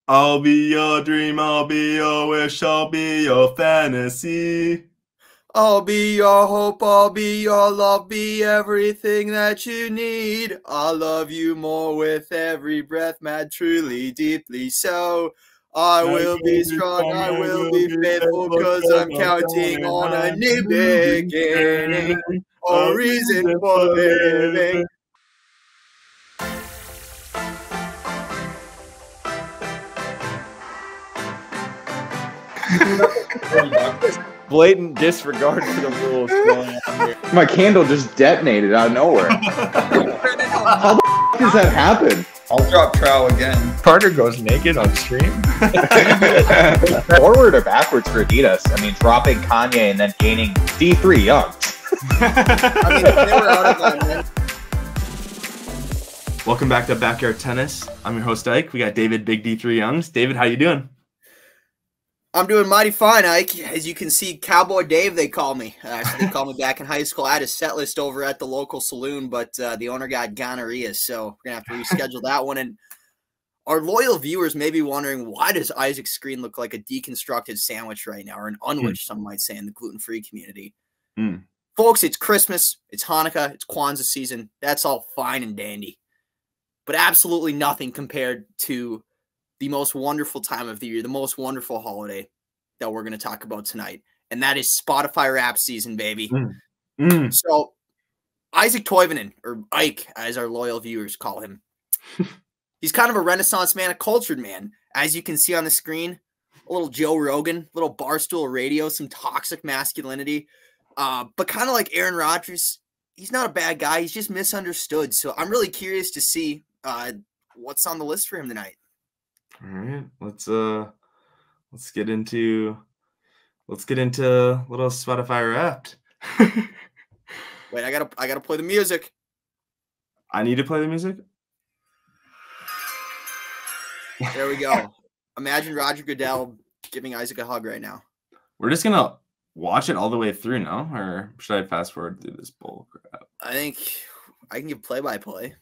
I'll be your dream, I'll be your wish, I'll be your fantasy. I'll be your hope, I'll be your love, be everything that you need. I'll love you more with every breath, mad, truly, deeply so. I I will will be be strong, strong, I I will will be be faithful, faithful, cause 'cause I'm I'm counting counting on a on a new new beginning, beginning, a a reason reason for for living. living. Blatant disregard for the rules going on here. My candle just detonated out of nowhere. How the f does that happen? I'll drop trowel again. Carter goes naked on stream. Forward or backwards for Adidas? I mean, dropping Kanye and then gaining D3 Young. I mean, if they were out of line, man. Welcome back to Backyard Tennis. I'm your host, Ike. We got David Big D3 Youngs. David, how you doing? I'm doing mighty fine, Ike. As you can see, Cowboy Dave, they call me. So they called me back in high school. I had a set list over at the local saloon, but the owner got gonorrhea, so we're going to have to reschedule that one. And our loyal viewers may be wondering, why does Isaac's screen look like a deconstructed sandwich right now, or an unwich, some might say, in the gluten-free community? Folks, it's Christmas, it's Hanukkah, it's Kwanzaa season. That's all fine and dandy. But absolutely nothing compared to the most wonderful time of the year, the most wonderful holiday that we're going to talk about tonight. And that is Spotify rap season, baby. So Isaac Toivonen, or Ike, as our loyal viewers call him, he's kind of a Renaissance man, a cultured man. As you can see on the screen, a little Joe Rogan, a little Barstool Radio, some toxic masculinity. But kind of like Aaron Rodgers, he's not a bad guy. He's just misunderstood. So I'm really curious to see what's on the list for him tonight. All right, let's get into little Spotify Wrapped. Wait, I gotta play the music. I need to play the music. There we go. Imagine Roger Goodell giving Isaac a hug right now. We're just gonna watch it all the way through now, or should I fast forward through this bull crap? I think I can give play-by-play.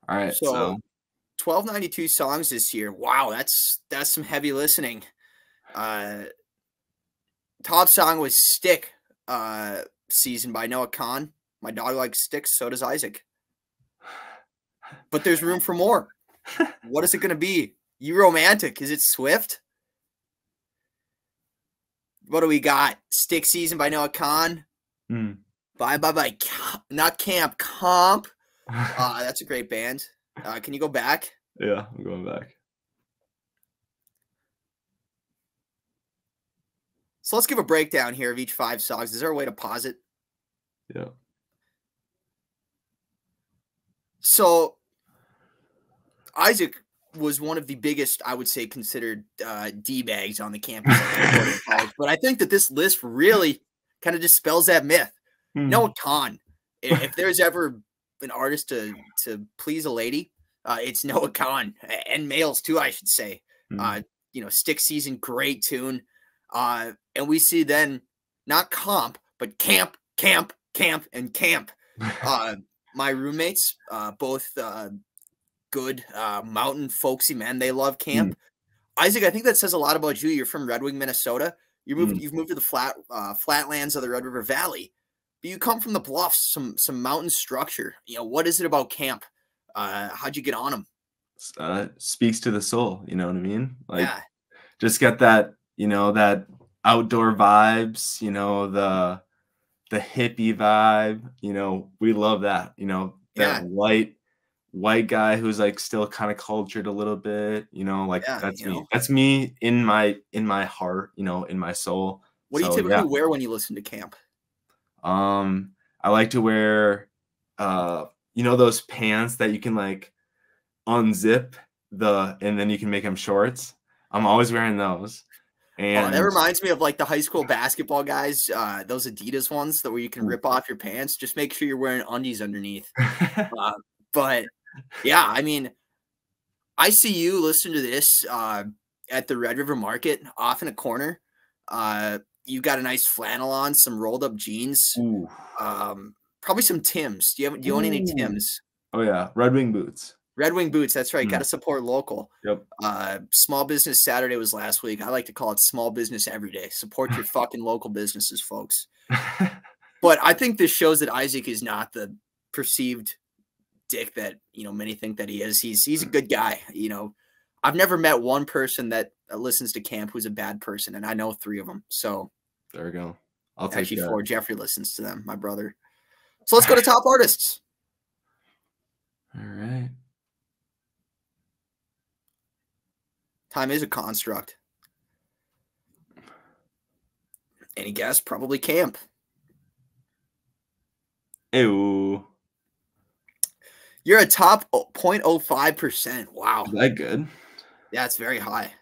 All right, so 1292 songs this year. Wow, that's some heavy listening. Top song was Stick Season by Noah Kahan. My dog likes sticks, so does Isaac. But there's room for more. What is it going to be? You Romantic? Is it Swift? What do we got? Stick Season by Noah Kahan. Bye, not Camp, Comp. That's a great band. Can you go back? Yeah, I'm going back. So let's give a breakdown here of each 5 songs. Is there a way to pause it? Yeah. So Isaac was one of the biggest, I would say, considered D-bags on the campus. But I think that this list really kind of dispels that myth. Noah Kahan. If there's ever an artist to please a lady, it's Noah Kahan, and males too, I should say. Stick Season, great tune. And we see then not Comp, but Camp, and Camp. My roommates, both good mountain folksy men, they love Camp. Isaac, I think that says a lot about you. You're from Red Wing, Minnesota. You've moved to the flatlands of the Red River Valley. But you come from the bluffs, some mountain structure. What is it about Camp? How'd you get on them? Speaks to the soul, you know what I mean? Like, just get that, that outdoor vibes, the hippie vibe, we love that, that white guy who's like still kind of cultured a little bit, that's me. That's me in my heart, in my soul. What do you typically wear when you listen to Camp? I like to wear, those pants that you can like unzip and then you can make them shorts. I'm always wearing those. And that reminds me of like the high school basketball guys, those Adidas ones where you can rip off your pants. Just make sure you're wearing undies underneath. But yeah, I mean, I see you listen to this at the Red River Market off in a corner. You got a nice flannel on, some rolled up jeans, probably some Tims. Do you own any Tims? Oh yeah, Red Wing boots. Red Wing boots. That's right. Got to support local. Yep. Small Business Saturday was last week. I like to call it Small Business Every Day. Support your fucking local businesses, folks. But I think this shows that Isaac is not the perceived dick that, you know, many think that he is. He's a good guy. You know, I've never met one person that listens to Camp who's a bad person, and I know 3 of them. So there we go. I'll take actually that. 4. Jeffrey listens to them, my brother. So let's go to top artists. All right. Time is a construct. Any guess? Probably Camp. Ew. You're a top 0.05%. Wow. Is that good? Yeah, it's very high.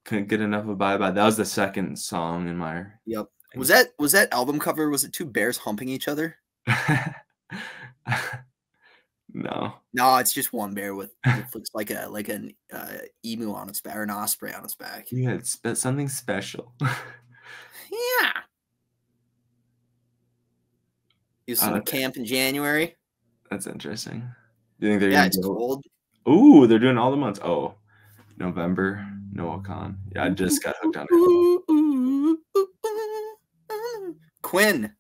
Couldn't get enough of Bye Bye. That was the second song in my. Yep. Was that album cover? Was it 2 bears humping each other? No. No, it's just one bear with it looks like an emu on its back or an osprey on its back. Yeah, it's something special. Yeah. You saw Camp in January. That's interesting. Do you think they're it's cold. Ooh, they're doing all the months. Oh, November, Noah Khan. Yeah, I just got hooked on it. Quinn.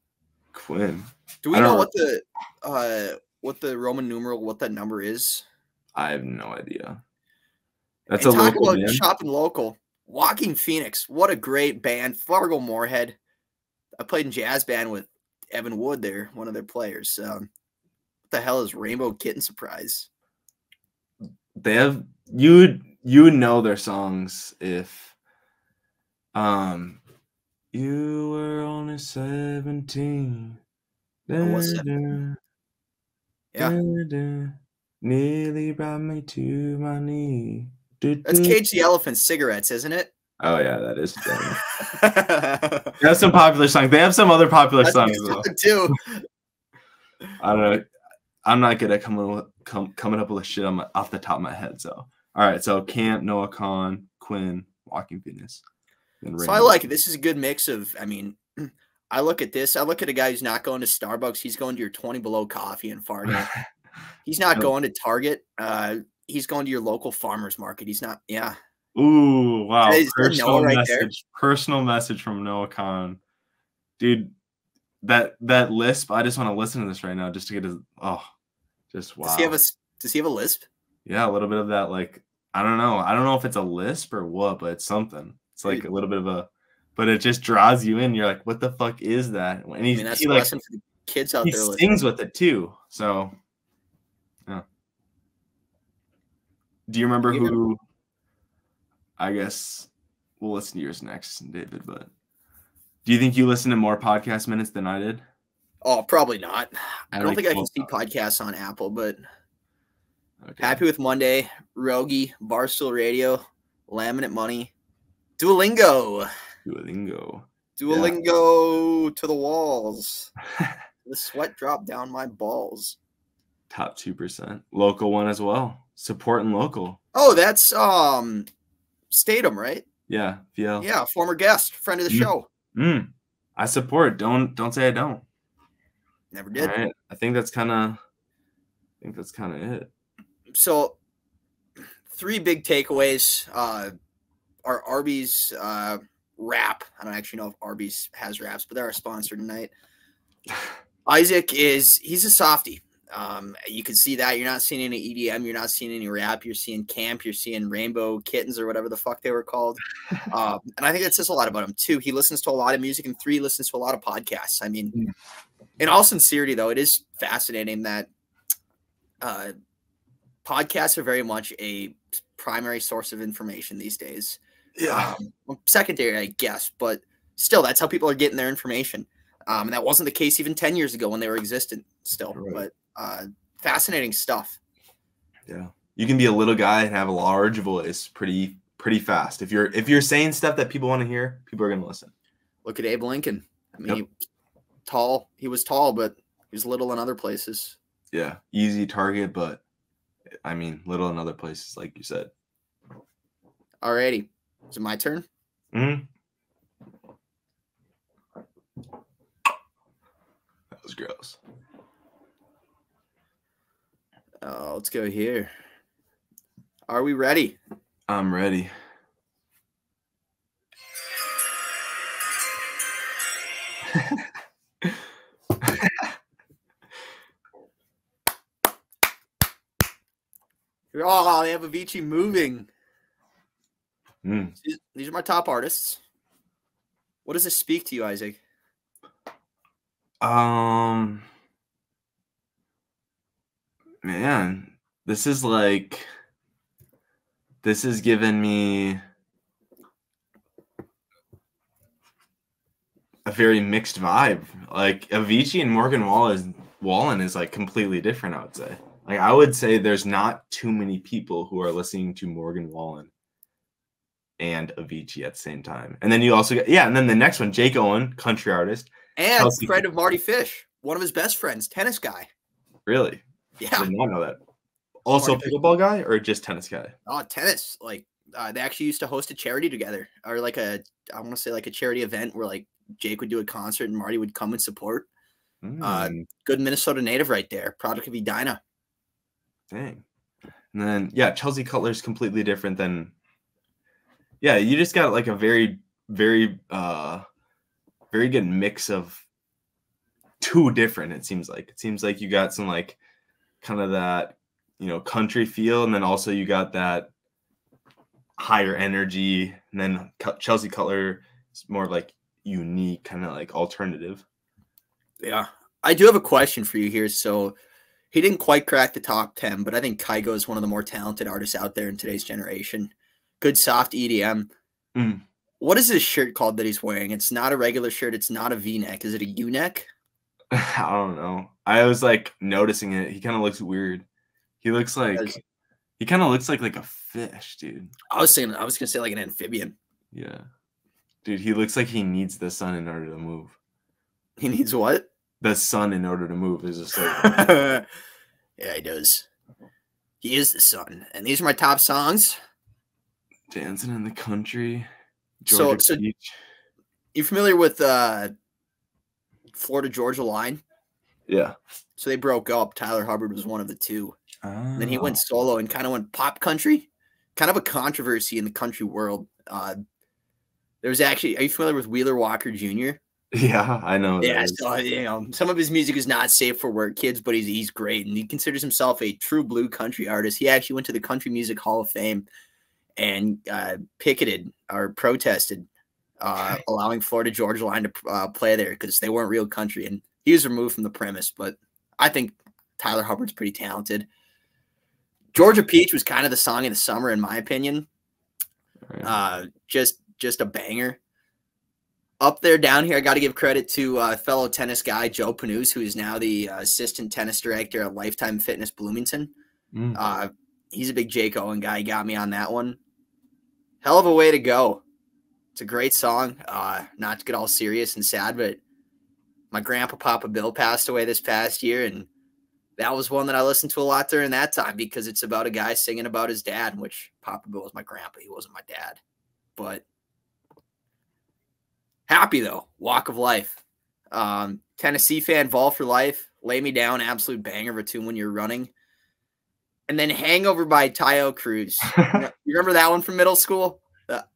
Do we know what the Roman numeral, what that number is? I have no idea. That's and a talk local about band. shopping local. Walking Phoenix. What a great band. Fargo Moorhead. I played in jazz band with Evan Wood there, one of their players. What the hell is Rainbow Kitten Surprise? They have you know their songs if you were only 17. What's that? Yeah. Nearly brought me to my knee. That's Cage the Elephant's Cigarettes, isn't it? Oh yeah, that is. They have some popular songs. They have some other popular songs too. I don't know. I'm not good at coming up with shit off the top of my head. So all right. So Camp, Noah Khan, Quinn, Walking Phoenix. So I like it. This is a good mix of. I mean, I look at this. I look at a guy who's not going to Starbucks. He's going to your 20 Below Coffee in Fargo. He's not going to Target. He's going to your local farmer's market. He's not. Yeah. Ooh, wow. Personal message from Noah Khan. Dude, that lisp, I just want to listen to this right now just to get his just wow. Does he have a lisp? Yeah, a little bit of that, like, I don't know if it's a lisp or what, but it's something. It's like a little bit of but it just draws you in. You're like, what the fuck is that? And that's a lesson for the kids out there. He sings with it too. So yeah. Do you remember who? I guess we'll listen to yours next, David, but do you think you listen to more podcast minutes than I did? Oh, probably not. I don't think I can see podcasts on Apple, but Happy with Monday, Rogie, Barstool Radio, Laminate Money, Duolingo to the walls. The sweat dropped down my balls. Top 2%. Local one as well. Supporting local. Oh, that's Statham, right? Yeah, VL. Yeah, former guest, friend of the show. I support. Don't say I don't. Never did. All right. I think that's kind of it. So 3 big takeaways. Our Arby's wrap. I don't actually know if Arby's has wraps, but they're our sponsor tonight. Isaac he's a softie. You can see that. You're not seeing any EDM. You're not seeing any rap. You're seeing Camp. You're seeing Rainbow Kittens or whatever the fuck they were called. And I think that says a lot about him, too. He listens to a lot of music, and 3, listens to a lot of podcasts. I mean, in all sincerity, though, it is fascinating that podcasts are very much a primary source of information these days. Yeah. Secondary, I guess, but still, that's how people are getting their information. And that wasn't the case even 10 years ago when they were existent still. Right. But fascinating stuff. Yeah. You can be a little guy and have a large voice pretty fast. If you're saying stuff that people want to hear, people are going to listen. Look at Abe Lincoln. I mean, he was tall, but he was little in other places. Yeah. Easy target, but I mean, little in other places, like you said. Alrighty. Is it my turn? Mm-hmm. That was gross. Let's go here. Are we ready? I'm ready. Oh, they have Avicii moving. Mm. These are my top artists. What does this speak to you, Isaac? Man, this is giving me a very mixed vibe. Like Avicii and Morgan Wallen is like completely different, I would say. Like I would say there's not too many people who are listening to Morgan Wallen and Avicii at the same time. And then you also get, and then the next one, Jake Owen, country artist. And Chelsea, friend of Marty Fish, one of his best friends, tennis guy. Really? Yeah. I did not know that. Also pickleball guy or just tennis guy? Oh, tennis. Like they actually used to host a charity together, or like I want to say like a charity event where like Jake would do a concert and Marty would come and support. Good Minnesota native right there. Product of Edina. Dang. And then, Chelsea Cutler's completely different than, you just got like a very, very, very good mix of two different, it seems like. It seems like you got some like kind of that, country feel, and then also you got that higher energy, and then Chelsea Cutler is more like unique, kind of like alternative. Yeah. I do have a question for you here. So he didn't quite crack the top 10, but I think Kygo is one of the more talented artists out there in today's generation. Good soft EDM. What is this shirt called that he's wearing? It's not a regular shirt. It's not a V-neck. Is it a U-neck? I don't know. I was like noticing it. He kind of looks weird. He kind of looks like a fish, dude. I was going to say like an amphibian. Yeah. Dude, he looks like he needs the sun in order to move. He needs what? The sun in order to move is just like. Yeah, he does. He is the sun. And these are my top songs. Dancing in the Country. So you familiar with Florida Georgia Line? Yeah. So they broke up. Tyler Hubbard was one of the two. And then he went solo and kind of went pop country. Kind of a controversy in the country world. There was actually, are you familiar with Wheeler Walker Jr.? Yeah, I know. Yeah, so some of his music is not safe for work kids, but he's great, and he considers himself a true blue country artist. He actually went to the Country Music Hall of Fame and picketed or protested allowing Florida Georgia Line to play there because they weren't real country, and he was removed from the premise. But I think Tyler Hubbard's pretty talented. Georgia Peach was kind of the song of the summer, in my opinion. Just a banger. Up there, down here, I got to give credit to fellow tennis guy Joe Panus, who is now the assistant tennis director at Lifetime Fitness Bloomington. He's a big Jake Owen guy. He got me on that one. Hell of a way to go. It's a great song. Not to get all serious and sad, but my grandpa, Papa Bill, passed away this past year, and that was one that I listened to a lot during that time because it's about a guy singing about his dad, which Papa Bill was my grandpa. He wasn't my dad. But happy, though. Walk of Life. Tennessee Fan, Vol for Life. Lay Me Down, absolute banger of a tune when you're running. And then Hangover by Taio Cruz. You remember that one from middle school?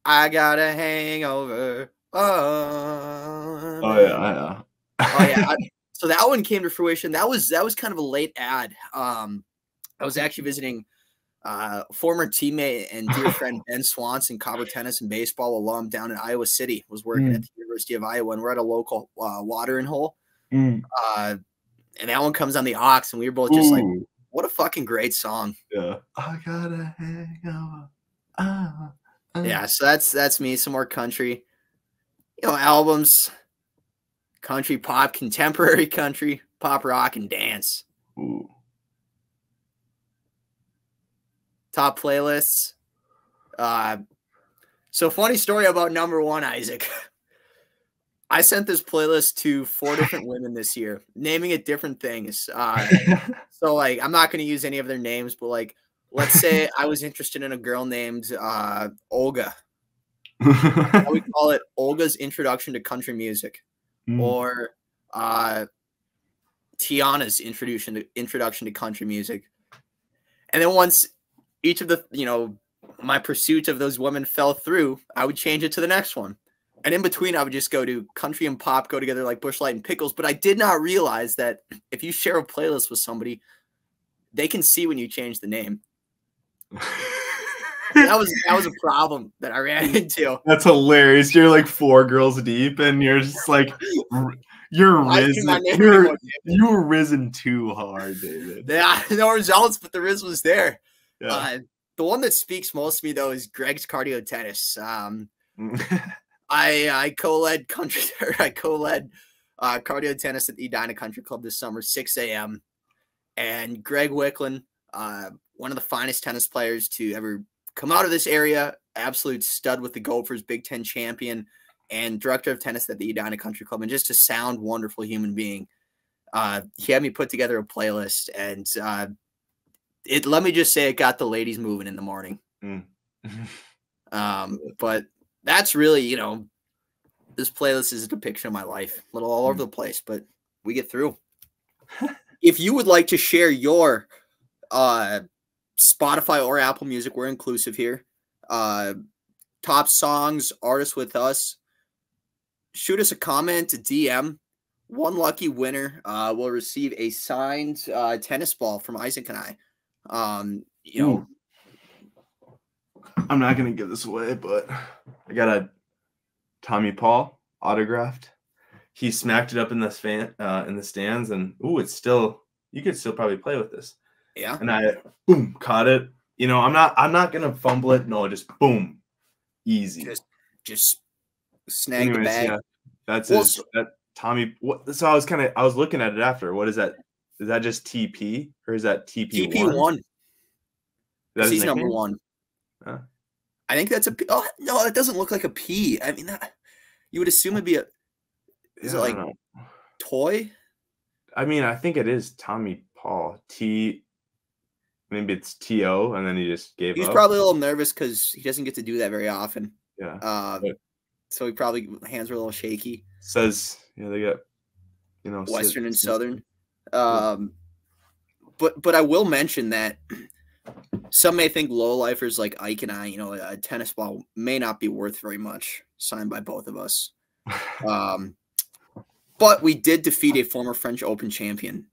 I got a hangover. Oh, yeah. Oh, yeah. So that one came to fruition. That was kind of a late ad. I was actually visiting former teammate and dear friend Ben Swanson, Cobber tennis and baseball alum down in Iowa City, was working at the University of Iowa, and we're at a local watering hole. And that one comes on the aux, and we were both just like, what a fucking great song. Yeah. I got a hangover. Yeah, so that's me. Some more country, albums, country pop, contemporary country, pop rock, and dance. Ooh. Top playlists. So funny story about number one, Isaac. I sent this playlist to 4 different women this year, naming it different things. So like, I'm not going to use any of their names, but like, let's say I was interested in a girl named Olga. I would call it Olga's Introduction to Country Music, or Tiana's Introduction to Country Music. And then once each of the, my pursuit of those women fell through, I would change it to the next one. And in between, I would just go to country and pop, go together like Bush Light and Pickles. But I did not realize that if you share a playlist with somebody, they can see when you change the name. that was a problem that I ran into. That's hilarious. You're like 4 girls deep, and you're just like, you're risen. You were risen too hard, David. Yeah, no results, but the riz was there. Yeah. The one that speaks most to me though is Greg's cardio tennis. I co-led cardio tennis at the Edina Country Club this summer, 6 a.m. And Greg Wicklund, one of the finest tennis players to ever come out of this area, absolute stud with the Gophers, Big Ten champion, and director of tennis at the Edina Country Club, and just a sound, wonderful human being. He had me put together a playlist, and let me just say it got the ladies moving in the morning. But that's really, this playlist is a depiction of my life, a little all over the place, but we get through. If you would like to share your Spotify or Apple Music, we're inclusive here, top songs, artists with us, shoot us a comment, a DM. One lucky winner will receive a signed tennis ball from Isaac and I. I'm not going to give this away, but I got a Tommy Paul autographed. He smacked it up in the stands, and it's still, you could still probably play with this. Yeah. And I caught it. I'm not going to fumble it. No, just boom. Easy. Just snag the bag. Yeah, that's that Tommy. So I was looking at it after. What is that? Is that just TP or is that TP1? TP1. He's number 1. Huh? I think that's a P. Oh, no, it doesn't look like a P. I mean, you would assume it'd be is it like toy? I mean, I think it is Tommy Paul. Maybe it's TO, and then he just gave up. He's probably a little nervous because he doesn't get to do that very often. Yeah. So he probably, hands were a little shaky. Says, they got, Western and Southern. But I will mention that some may think low-lifers like Ike and I, a tennis ball may not be worth very much, signed by both of us. But we did defeat a former French Open champion.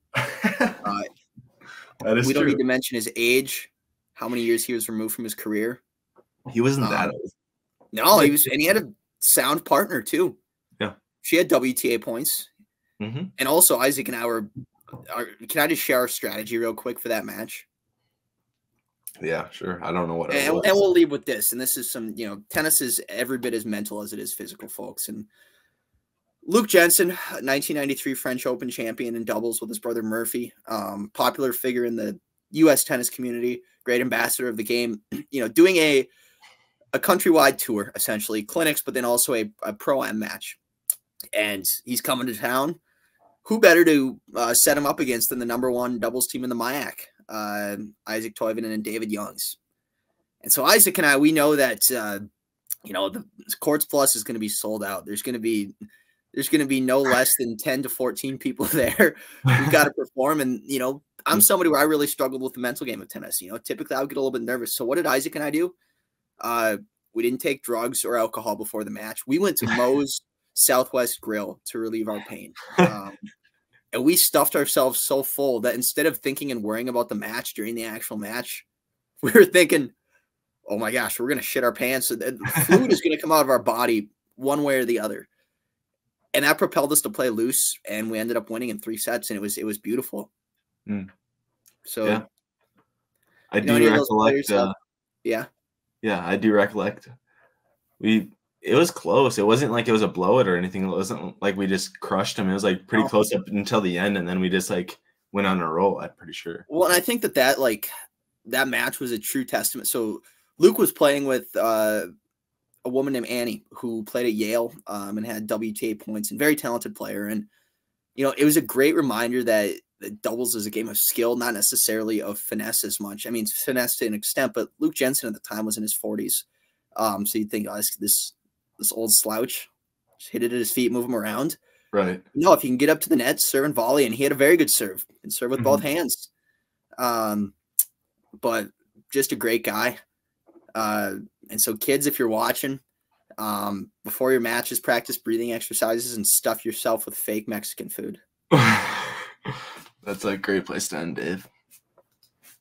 That is we don't true. need to mention his age, how many years he was removed from his career. He wasn't that old. No, he was, and he had a sound partner too. Yeah. She had WTA points. Mm-hmm. And also Isaac and I can I just share our strategy real quick for that match? Yeah, sure. I don't know what and we'll leave with this. And this is some, tennis is every bit as mental as it is physical, folks. And Luke Jensen, 1993 French Open champion in doubles with his brother Murphy, popular figure in the U.S. tennis community, great ambassador of the game, doing a countrywide tour, essentially, clinics, but then also a Pro-Am match. And he's coming to town. Who better to set him up against than the #1 doubles team in the MIAC, Isaac Toivonen and David Youngs. And so Isaac and I, we know that, the Courts Plus is going to be sold out. There's going to be no less than 10 to 14 people there. We've got to perform. And, I'm somebody where I really struggled with the mental game of tennis. Typically I would get a little bit nervous. So what did Isaac and I do? We didn't take drugs or alcohol before the match. We went to Moe's Southwest Grill to relieve our pain. And we stuffed ourselves so full that instead of thinking and worrying about the match during the actual match, we were thinking, oh my gosh, we're going to shit our pants. So the fluid is going to come out of our body one way or the other. And that propelled us to play loose, and we ended up winning in 3 sets, and it was beautiful. So yeah. I do recollect. Yeah, I do recollect. It was close. It wasn't like it was a blowout or anything. It wasn't like we just crushed him. It was like pretty close up until the end, and then we just like went on a roll. I'm pretty sure. Well, and I think that match was a true testament. So Luke was playing with a woman named Annie who played at Yale and had WTA points, and very talented player. And it was a great reminder that doubles is a game of skill, not necessarily of finesse as much. I mean, finesse to an extent, but Luke Jensen at the time was in his 40s. So you'd think, this old slouch, just hit it at his feet, move him around. Right. No, if you can get up to the net, serve and volley, and he had a very good serve and serve with both hands. But just a great guy. And so kids, if you're watching, before your matches, practice breathing exercises and stuff yourself with fake Mexican food. That's a great place to end, Dave.